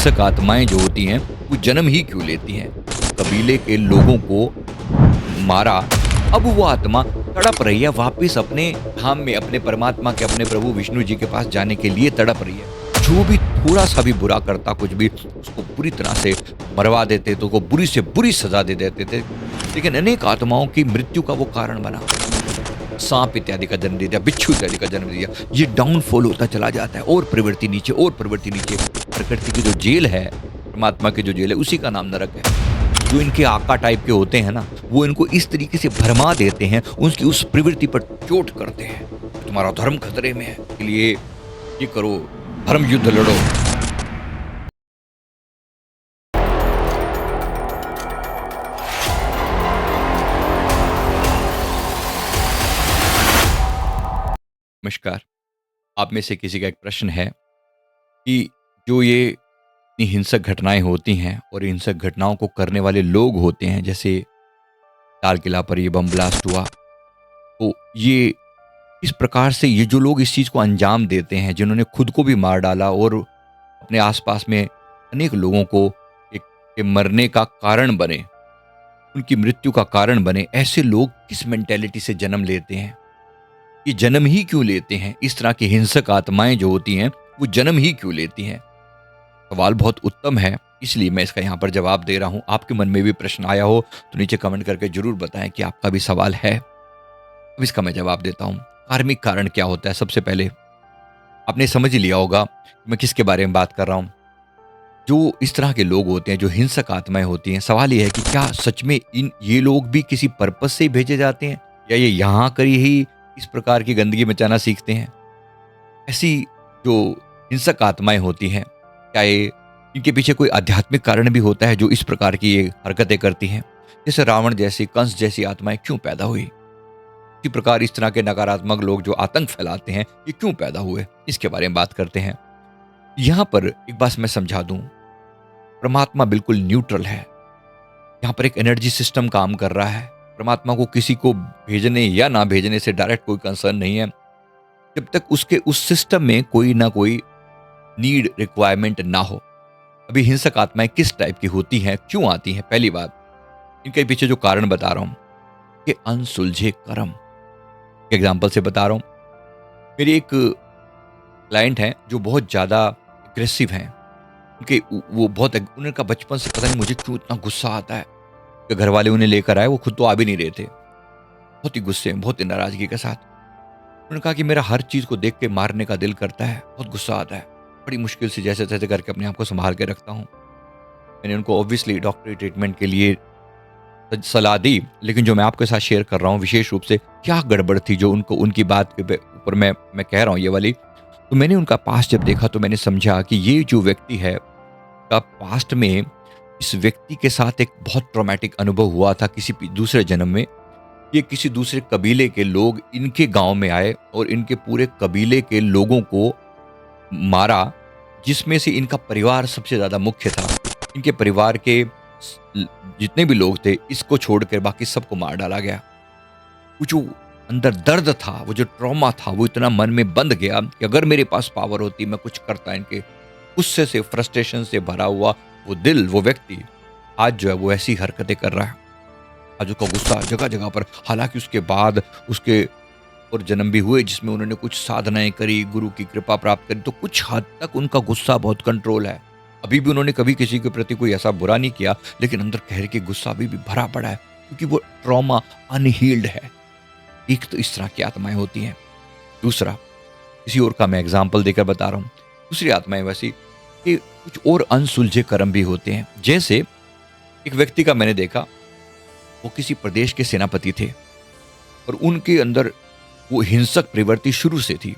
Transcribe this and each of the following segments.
हिंसक आत्माएं जो होती हैं वो जन्म ही क्यों लेती हैं? कबीले के लोगों को मारा, अब वो आत्मा तड़प रही है वापस अपने धाम में, अपने परमात्मा के, अपने प्रभु विष्णु जी के पास जाने के लिए तड़प रही है। जो भी थोड़ा सा भी बुरा करता, कुछ भी, उसको बुरी तरह से मरवा देते, तो को बुरी से बुरी सजा दे देते थे। लेकिन अनेक आत्माओं की मृत्यु का वो कारण बना। सांप इत्यादि का जन्म दे दिया, बिच्छू इत्यादि का जन्म दे दिया। ये डाउनफॉल होता चला जाता है, और प्रवृत्ति नीचे, और प्रवृत्ति नीचे। प्रकृति की जो जेल है, परमात्मा की जो जेल है, उसी का नाम नरक है। जो इनके आका टाइप के होते हैं ना, वो इनको इस तरीके से भरमा देते हैं, उनकी उस प्रवृत्ति पर चोट करते हैं। तुम्हारा धर्म खतरे में है, इसलिए ये करो, धर्म युद्ध लड़ो। नमस्कार। आप में से किसी का एक प्रश्न है कि जो ये इतनी हिंसक घटनाएं होती हैं और हिंसक घटनाओं को करने वाले लोग होते हैं, जैसे लाल किला पर ये बम ब्लास्ट हुआ, तो ये इस प्रकार से ये जो लोग इस चीज़ को अंजाम देते हैं, जिन्होंने खुद को भी मार डाला और अपने आसपास में अनेक लोगों को एक के मरने का कारण बने, उनकी मृत्यु का कारण बने, ऐसे लोग किस मेंटेलिटी से जन्म लेते हैं? ये जन्म ही क्यों लेते हैं? इस तरह की हिंसक आत्माएं जो होती हैं वो जन्म ही क्यों लेती हैं? सवाल बहुत उत्तम है, इसलिए मैं इसका यहाँ पर जवाब दे रहा हूँ। आपके मन में भी प्रश्न आया हो तो नीचे कमेंट करके जरूर बताएं कि आपका भी सवाल है। अब इसका मैं जवाब देता हूँ। कार्मिक कारण क्या होता है? सबसे पहले आपने समझ ही लिया होगा मैं किसके बारे में बात कर रहा हूँ। जो इस तरह के लोग होते हैं, जो हिंसक आत्माएं होती हैं, सवाल ये है कि क्या सच में ये लोग भी किसी पर्पस से ही भेजे जाते हैं, या ये यहाँ कर ही इस प्रकार की गंदगी मचाना सीखते हैं? ऐसी जो हिंसक आत्माएं होती हैं, क्या ये इनके पीछे कोई आध्यात्मिक कारण भी होता है जो इस प्रकार की ये हरकतें करती हैं? जैसे रावण जैसी, कंस जैसी आत्माएं क्यों पैदा हुई? इसी प्रकार इस तरह के नकारात्मक लोग जो आतंक फैलाते हैं, ये क्यों पैदा हुए? इसके बारे में बात करते हैं। यहाँ पर एक बात मैं समझा दूं, परमात्मा बिल्कुल न्यूट्रल है। यहाँ पर एक एनर्जी सिस्टम काम कर रहा है। परमात्मा को किसी को भेजने या ना भेजने से डायरेक्ट कोई कंसर्न नहीं है, जब तक उसके उस सिस्टम में कोई ना कोई नीड, रिक्वायरमेंट ना हो। अभी हिंसक आत्माएं किस टाइप की होती हैं, क्यों आती हैं? पहली बात, इनके पीछे जो कारण बता रहा हूं कि अनसुलझे कर्म। एग्जाम्पल से बता रहा हूं। मेरी एक क्लाइंट है जो बहुत ज्यादा एग्रेसिव हैं। उनके वो बहुत, उनका बचपन से पता नहीं मुझे क्यों इतना गुस्सा आता है कि घर वाले उन्हें लेकर आए, वो खुद तो आ भी नहीं रहे थे। बहुत ही गुस्से में, बहुत ही नाराजगी के साथ उन्होंने कहा कि मेरा हर चीज को देख के मारने का दिल करता है, बहुत गुस्सा आता है। बड़ी मुश्किल से जैसे तैसे करके अपने आप को संभाल के रखता हूँ। मैंने उनको ऑब्वियसली डॉक्टरी ट्रीटमेंट के लिए सलाह दी, लेकिन जो मैं आपके साथ शेयर कर रहा हूँ, विशेष रूप से क्या गड़बड़ थी जो उनको, उनकी बात के ऊपर मैं कह रहा हूँ ये वाली। तो मैंने उनका पास्ट जब देखा तो मैंने समझा कि ये जो व्यक्ति है का पास्ट में इस व्यक्ति के साथ एक बहुत ट्रॉमेटिक अनुभव हुआ था किसी दूसरे जन्म में। ये किसी दूसरे कबीले के लोग इनके गांव में आए और इनके पूरे कबीले के लोगों को मारा, जिसमें से इनका परिवार सबसे ज्यादा मुख्य था। इनके परिवार के जितने भी लोग थे, इसको छोड़कर बाकी सबको मार डाला गया। वो जो अंदर दर्द था, वो जो ट्रॉमा था, वो इतना मन में बंध गया कि अगर मेरे पास पावर होती मैं कुछ करता। इनके गुस्से से, फ्रस्ट्रेशन से भरा हुआ वो दिल, वो व्यक्ति आज जो है वो ऐसी हरकतें कर रहा है। आज उसका गुस्सा जगह जगह पर, हालांकि उसके बाद उसके और जन्म भी हुए जिसमें उन्होंने कुछ साधनाएं करी, गुरु की कृपा प्राप्त करी, तो कुछ हद तक उनका गुस्सा बहुत कंट्रोल है। अभी भी उन्होंने कभी किसी के प्रति कोई ऐसा बुरा नहीं किया, लेकिन अंदर कहर के गुस्सा अभी भी भरा पड़ा है, क्योंकि वो ट्रॉमा अनहील्ड है। एक तो इस तरह की आत्माएं होती हैं। दूसरा, किसी और का मैं एग्जाम्पल देकर बता रहा हूँ। दूसरी आत्माएं वैसी कि कुछ और अनसुलझे कर्म भी होते हैं। जैसे एक व्यक्ति का मैंने देखा, वो किसी प्रदेश के सेनापति थे और उनके अंदर वो हिंसक प्रवृत्ति शुरू से थी।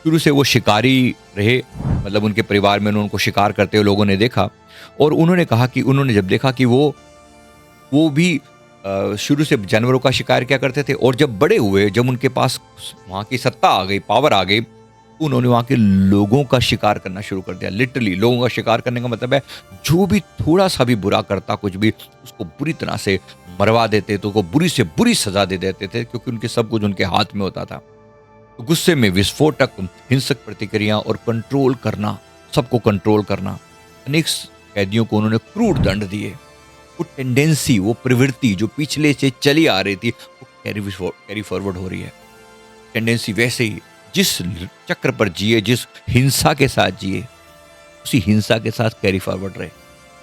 शुरू से वो शिकारी रहे, मतलब उनके परिवार में उनको शिकार करते हुए लोगों ने देखा, और उन्होंने कहा कि उन्होंने जब देखा कि वो भी शुरू से जानवरों का शिकार क्या करते थे, और जब बड़े हुए, जब उनके पास वहाँ की सत्ता आ गई, पावर आ गई, उन्होंने वहाँ के लोगों का शिकार करना शुरू कर दिया। लिटरली लोगों का शिकार करने का मतलब है जो भी थोड़ा सा भी बुरा करता, कुछ भी, उसको बुरी तरह से मरवा देते, तो को बुरी से बुरी सजा दे देते थे, क्योंकि उनके सब कुछ उनके हाथ में होता था। तो गुस्से में विस्फोटक, हिंसक प्रतिक्रिया और कंट्रोल करना, सबको कंट्रोल करना। अनेक कैदियों को उन्होंने क्रूर दंड दिए। वो टेंडेंसी, वो प्रवृत्ति जो पिछले से चली आ रही थी, वो कैरी फॉरवर्ड हो रही है। टेंडेंसी वैसे ही जिस चक्र पर जिए, जिस हिंसा के साथ जिए, उसी हिंसा के साथ कैरी फॉरवर्ड रहे।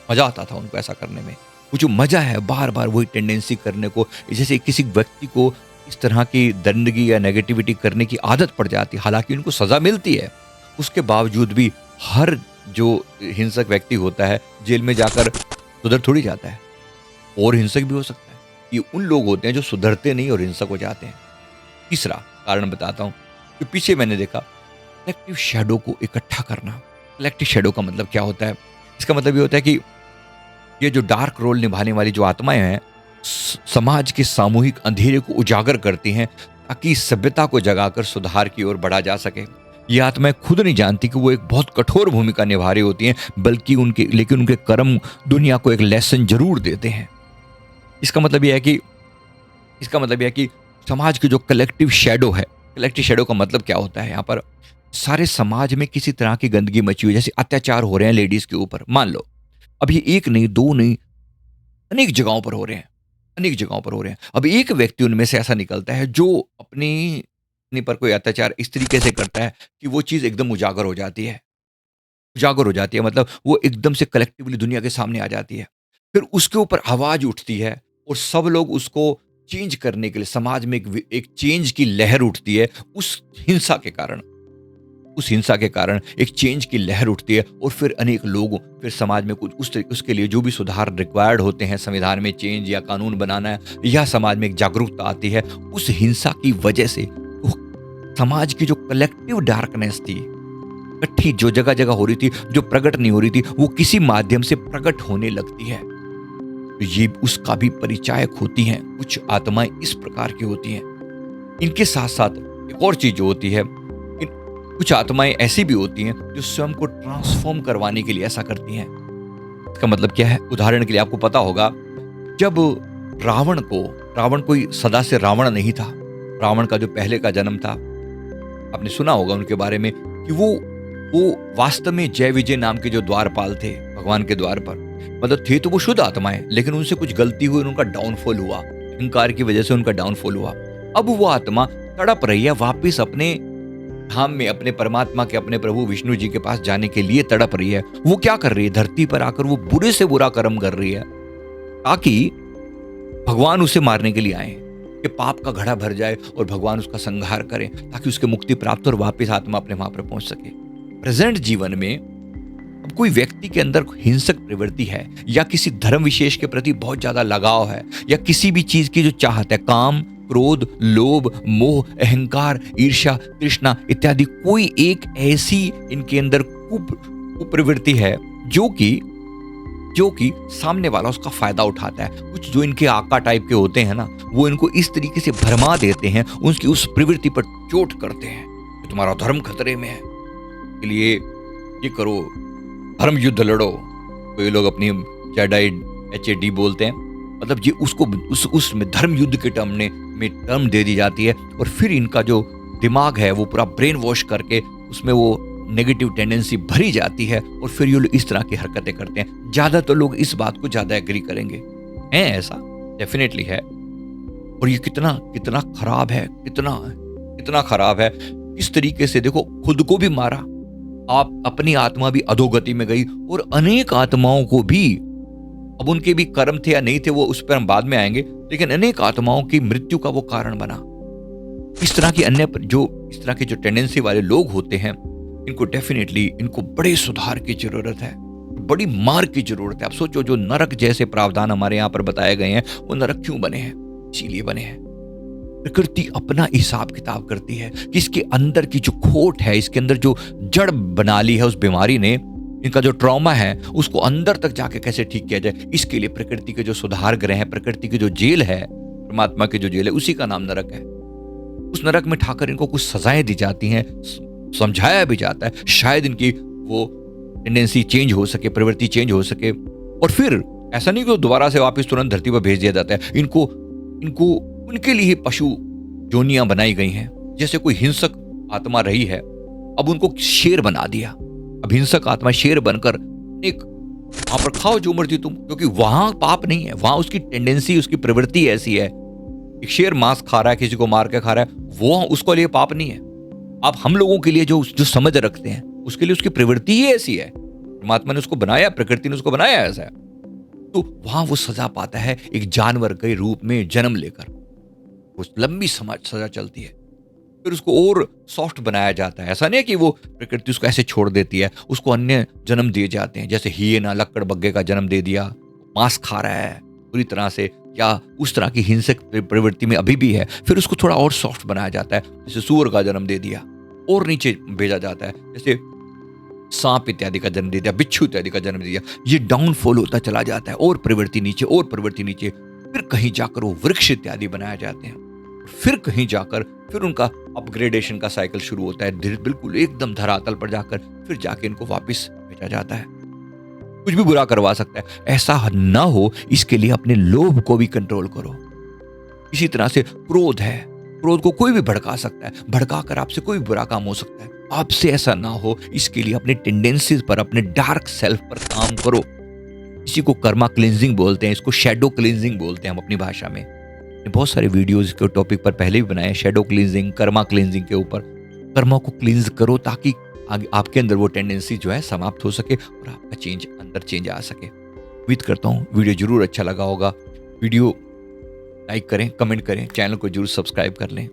मजा आता था उनको ऐसा करने में। वो जो मजा है बार बार वही टेंडेंसी करने को, जैसे किसी व्यक्ति को इस तरह की दंडगी या नेगेटिविटी करने की आदत पड़ जाती है, हालांकि उनको सजा मिलती है, उसके बावजूद भी हर जो हिंसक व्यक्ति होता है जेल में जाकर सुधर थोड़ी जाता है, और हिंसक भी हो सकता है। ये उन लोग होते हैं जो सुधरते नहीं और हिंसक हो जाते हैं। तीसरा कारण बताता हूँ कि पीछे मैंने देखा, कलेक्टिव शैडो को इकट्ठा करना। कलेक्टिव शैडो का मतलब क्या होता है? इसका मतलब ये होता है कि ये जो डार्क रोल निभाने वाली जो आत्माएं हैं, समाज के सामूहिक अंधेरे को उजागर करती हैं, ताकि सभ्यता को जगाकर सुधार की ओर बढ़ा जा सके। ये आत्माएं खुद नहीं जानती कि वो एक बहुत कठोर भूमिका निभा रही होती हैं, लेकिन उनके कर्म दुनिया को एक लेसन जरूर देते हैं। इसका मतलब यह है कि समाज की जो कलेक्टिव शैडो है, कलेक्टिव शैडो का मतलब क्या होता है? यहाँ पर सारे समाज में किसी तरह की गंदगी मची हुई, जैसे अत्याचार हो रहे हैं लेडीज के ऊपर, मान लो। अब ये एक नहीं, दो नहीं, अनेक जगहों पर हो रहे हैं, अनेक जगहों पर हो रहे हैं। अब एक व्यक्ति उनमें से ऐसा निकलता है जो अपने पर कोई अत्याचार इस तरीके से करता है कि वो चीज़ एकदम उजागर हो जाती है। उजागर हो जाती है मतलब वो एकदम से कलेक्टिवली दुनिया के सामने आ जाती है। फिर उसके ऊपर आवाज़ उठती है और सब लोग उसको चेंज करने के लिए, समाज में एक चेंज की लहर उठती है उस हिंसा के कारण। उस हिंसा के कारण एक चेंज की लहर उठती है और फिर अनेक लोग फिर समाज में कुछ उसके लिए जो भी सुधार रिक्वायर्ड होते हैं, संविधान में चेंज या कानून बनाना है, या समाज में एक जागरूकता आती है। उस हिंसा की वजह से समाज की जो कलेक्टिव डार्कनेस थी, इकट्ठी जो जगह जगह हो रही थी, जो प्रकट नहीं हो रही थी, वो किसी माध्यम से प्रकट होने लगती है। तो ये उसका भी परिचायक होती हैं। कुछ आत्माएं इस प्रकार की होती हैं। इनके साथ साथ एक और चीज जो होती है, कुछ आत्माएं ऐसी भी होती हैं जो स्वयं को ट्रांसफॉर्म करवाने के लिए ऐसा करती हैं। इसका मतलब क्या है? उदाहरण के लिए आपको पता होगा, जब रावण कोई सदा से रावण नहीं था। रावण का जो पहले का जन्म था, आपने सुना होगा उनके बारे में कि वो वास्तव में जय विजय नाम के जो द्वारपाल थे भगवान के द्वार पर, मतलब थे तो वो शुद्ध आत्माएं, लेकिन उनसे कुछ गलती हुई और उनका डाउनफॉल हुआ। अहंकार की वजह से उनका डाउनफॉल हुआ। अब वो आत्मा तड़प रही है वापिस अपने धाम में, अपने परमात्मा के, अपने प्रभु विष्णु जी के पास जाने के लिए तड़प रही है। वो क्या कर रही है? धरती पर आकर वो बुरे से बुरा कर्म कर रही है, ताकि भगवान उसे मारने के लिए आए, कि पाप का घड़ा भर जाए और भगवान उसका संहार करें, ताकि उसके मुक्ति प्राप्त और वापस आत्मा अपने वहां पर पहुंच सके। प्रेजेंट जीवन में अब कोई व्यक्ति के अंदर हिंसक प्रवृत्ति है, या किसी धर्म विशेष के प्रति बहुत ज्यादा लगाव है, या किसी भी चीज की जो चाहत है, काम, क्रोध, लोभ, मोह, अहंकार, ईर्ष्या, तृष्णा इत्यादि, कोई एक ऐसी इनके अंदर कुप्रवृत्ति है जो कि सामने वाला उसका फायदा उठाता है। कुछ जो इनके आका टाइप के होते हैं ना, वो इनको इस तरीके से भरमा देते हैं, उनकी उस प्रवृत्ति पर चोट करते हैं कि तुम्हारा धर्म खतरे में है, के लिए ये करो, धर्म युद्ध लड़ो। तो ये लोग अपनी HAD बोलते हैं, मतलब ये उसको उसमें धर्म युद्ध के टर्म दे दी जाती है, और फिर इनका जो दिमाग है वो पूरा ब्रेन वॉश करके उसमें वो नेगेटिव टेंडेंसी भरी जाती है, और फिर ये लोग इस तरह की हरकतें करते हैं। ज्यादातर लोग इस बात को ज्यादा एग्री करेंगे, है ऐसा डेफिनेटली है। और ये कितना खराब है, कितना खराब है। इस तरीके से देखो, खुद को भी मारा, आप अपनी आत्मा भी अधोगति में गई, और अनेक आत्माओं को भी, अब उनके भी कर्म थे या नहीं थे वो उस पर हम बाद में आएंगे, लेकिन अनेक आत्माओं की मृत्यु का वो कारण बना। इस तरह के जो टेंडेंसी वाले लोग होते हैं, इनको डेफिनेटली इनको बड़े सुधार की जरूरत है, बड़ी मार की जरूरत है। आप सोचो, जो नरक जैसे प्रावधान हमारे यहाँ पर बताए गए हैं, वो नरक क्यों बने हैं? इसीलिए बने हैं। प्रकृति अपना हिसाब किताब करती है कि इसके अंदर की जो खोट है, इसके अंदर जो जड़ बना ली है उस बीमारी ने, इनका जो ट्रॉमा है, उसको अंदर तक जाके कैसे ठीक किया जाए। इसके लिए प्रकृति के जो सुधार गृह है, प्रकृति की जो जेल है, परमात्मा की जो जेल है, उसी का नाम नरक है। उस नरक में ठाकर इनको कुछ सजाएं दी जाती हैं, समझाया भी जाता है, शायद इनकी वो टेंडेंसी चेंज हो सके, प्रवृत्ति चेंज हो सके, और फिर ऐसा नहीं कि दोबारा से वापस तुरंत धरती पर भेज दिया जाता है। इनको उनके लिए पशु जोनियां बनाई गई हैं। जैसे कोई हिंसक आत्मा रही है, अब उनको शेर बना दिया। अब हिंसक आत्मा शेर बनकर एक वहां पर खाओ जो मर्जी तुम, क्योंकि वहां पाप नहीं है, वहां उसकी टेंडेंसी, उसकी प्रवृत्ति ऐसी है। एक शेर मांस खा रहा है, किसी को मार के खा रहा है, वो उसको लिए पाप नहीं है। आप हम लोगों के लिए जो जो समझ रखते हैं, उसके लिए उसकी प्रवृत्ति ही ऐसी है। परमात्मा ने उसको बनाया, प्रकृति ने उसको बनाया ऐसा है। तो वहां वो सजा पाता है एक जानवर के रूप में जन्म लेकर। वो लंबी समाज सजा चलती है, फिर उसको और सॉफ्ट बनाया जाता है। ऐसा नहीं है कि वो प्रकृति उसको ऐसे छोड़ देती है, उसको अन्य जन्म दिए जाते हैं। जैसे हियना लक्कड़ बग्गे का जन्म दे दिया, मांस खा रहा है पूरी तरह से, या उस तरह की हिंसक प्रवृत्ति में अभी भी है, फिर उसको थोड़ा और सॉफ्ट बनाया जाता है। जैसे सूअर का जन्म दे दिया और नीचे भेजा जाता है, जैसे सांप इत्यादि का जन्म दे दिया, बिच्छू इत्यादि का जन्म दे दिया। ये डाउनफॉल होता चला जाता है, और प्रवृत्ति नीचे और प्रवृत्ति नीचे, फिर कहीं जाकर वो वृक्ष इत्यादि बनाए जाते हैं। फिर कहीं जाकर फिर उनका अपग्रेडेशन का साइकिल शुरू होता है, बिल्कुल एकदम धरातल पर जाकर फिर जाके इनको वापस भेजा जाता है। कुछ भी बुरा करवा सकता है, ऐसा ना हो इसके लिए अपने लोभ को भी कंट्रोल करो। इसी तरह से क्रोध है, क्रोध को कोई भी भड़का सकता है, भड़का कर आपसे कोई बुरा काम हो सकता है। आपसे ऐसा ना हो इसके लिए अपने टेंडेंसीज पर, अपने डार्क सेल्फ पर काम करो। इसी को कर्मा क्लींजिंग बोलते हैं, इसको शैडो क्लींजिंग बोलते हैं हम अपनी भाषा में। बहुत सारे वीडियोस के टॉपिक पर पहले भी बनाए, शैडो क्लींजिंग, कर्मा क्लींजिंग के ऊपर। कर्मा को क्लींज करो ताकि आगे आपके अंदर वो टेंडेंसी जो है समाप्त हो सके और आपका अंदर चेंज आ सके। उम्मीद करता हूँ वीडियो जरूर अच्छा लगा होगा। वीडियो लाइक करें, कमेंट करें, चैनल को जरूर सब्सक्राइब कर लें।